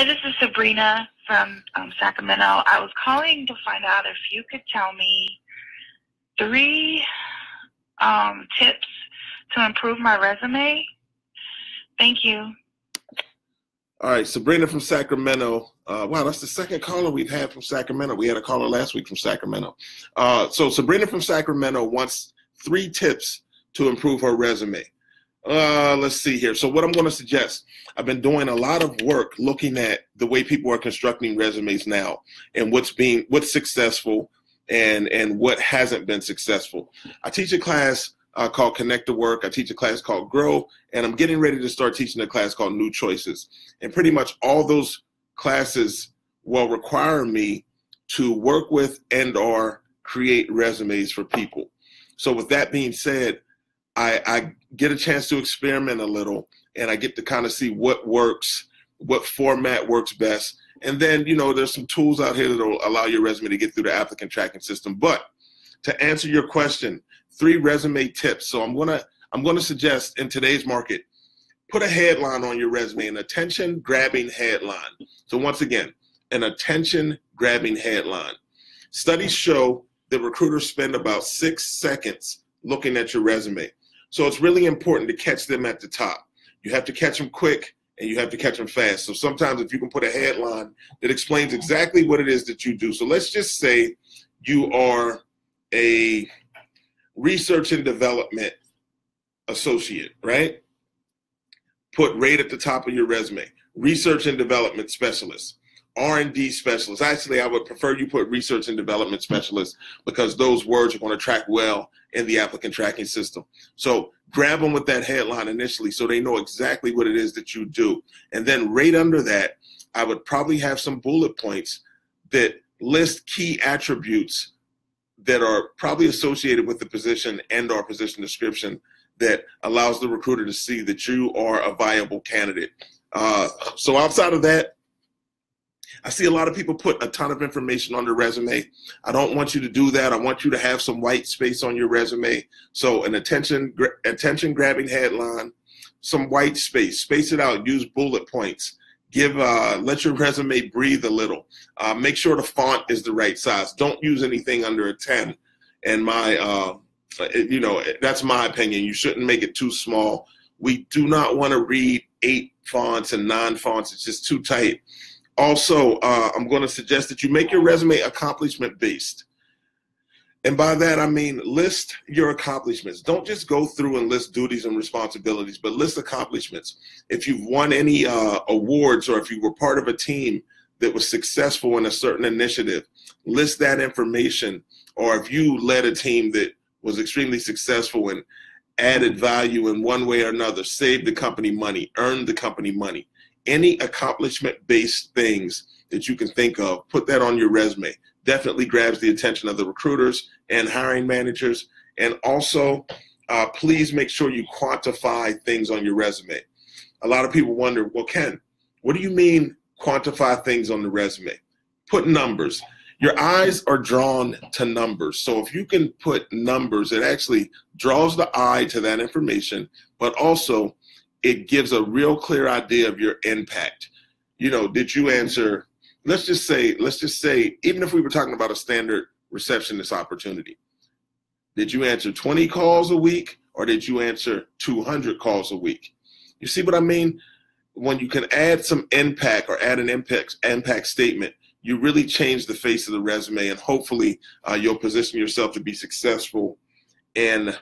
Hi, this is Sabrina from Sacramento. I was calling to find out if you could tell me 3 tips to improve my resume. Thank you. All right, Sabrina from Sacramento. Wow, that's the second caller we've had from Sacramento. We had a caller last week from Sacramento. So Sabrina from Sacramento wants 3 tips to improve her resume. Let's see here. So what I'm going to suggest, I've been doing a lot of work looking at the way people are constructing resumes now and what's successful and what hasn't been successful. I teach a class called Connect to Work. I teach a class called Grow, and I'm getting ready to start teaching a class called New Choices. And pretty much all those classes will require me to work with and or create resumes for people. So with that being said, I get a chance to experiment a little, and I get to kind of see what works, what format works best. And then, you know, there's some tools out here that will allow your resume to get through the applicant tracking system. But to answer your question, 3 resume tips. So I'm gonna suggest in today's market, put a headline on your resume, an attention-grabbing headline. So once again, an attention-grabbing headline. Studies show that recruiters spend about 6 seconds looking at your resume. So it's really important to catch them at the top. You have to catch them quick and you have to catch them fast. So sometimes if you can put a headline that explains exactly what it is that you do. So let's just say you are a research and development associate, right? Put right at the top of your resume, research and development specialist, R&D specialist. Actually, I would prefer you put research and development specialist because those words are going to track well in the applicant tracking system. So grab them with that headline initially so they know exactly what it is that you do. And then right under that, I would probably have some bullet points that list key attributes that are probably associated with the position and or position description that allows the recruiter to see that you are a viable candidate. So outside of that, I see a lot of people put a ton of information on their resume. I don't want you to do that. I want you to have some white space on your resume. So an attention-grabbing headline, some white space, space it out, use bullet points. Let your resume breathe a little. Make sure the font is the right size. Don't use anything under a 10. And that's my opinion. You shouldn't make it too small. We do not want to read 8 fonts and 9 fonts. It's just too tight. Also, I'm going to suggest that you make your resume accomplishment-based. And by that, I mean list your accomplishments. Don't just go through and list duties and responsibilities, but list accomplishments. If you've won any awards or if you were part of a team that was successful in a certain initiative, list that information. Or if you led a team that was extremely successful and added value in one way or another, saved the company money, earned the company money. Any accomplishment-based things that you can think of, put that on your resume. Definitely grabs the attention of the recruiters and hiring managers. And also, please make sure you quantify things on your resume. A lot of people wonder, well, Ken, what do you mean quantify things on the resume? Put numbers. Your eyes are drawn to numbers. So if you can put numbers, it actually draws the eye to that information, but also it gives a real clear idea of your impact. You know, did you answer, let's just say, even if we were talking about a standard receptionist opportunity, did you answer 20 calls a week or did you answer 200 calls a week? You see what I mean? When you can add some impact or add an impact statement, you really change the face of the resume, and hopefully you'll position yourself to be successful in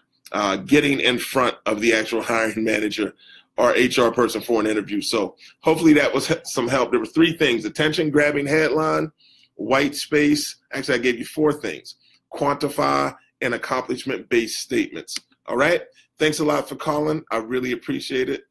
getting in front of the actual hiring manager or HR person for an interview. So hopefully that was some help. There were 3 things: attention-grabbing headline, white space. Actually, I gave you 4 things: quantify and accomplishment-based statements. All right? Thanks a lot for calling. I really appreciate it.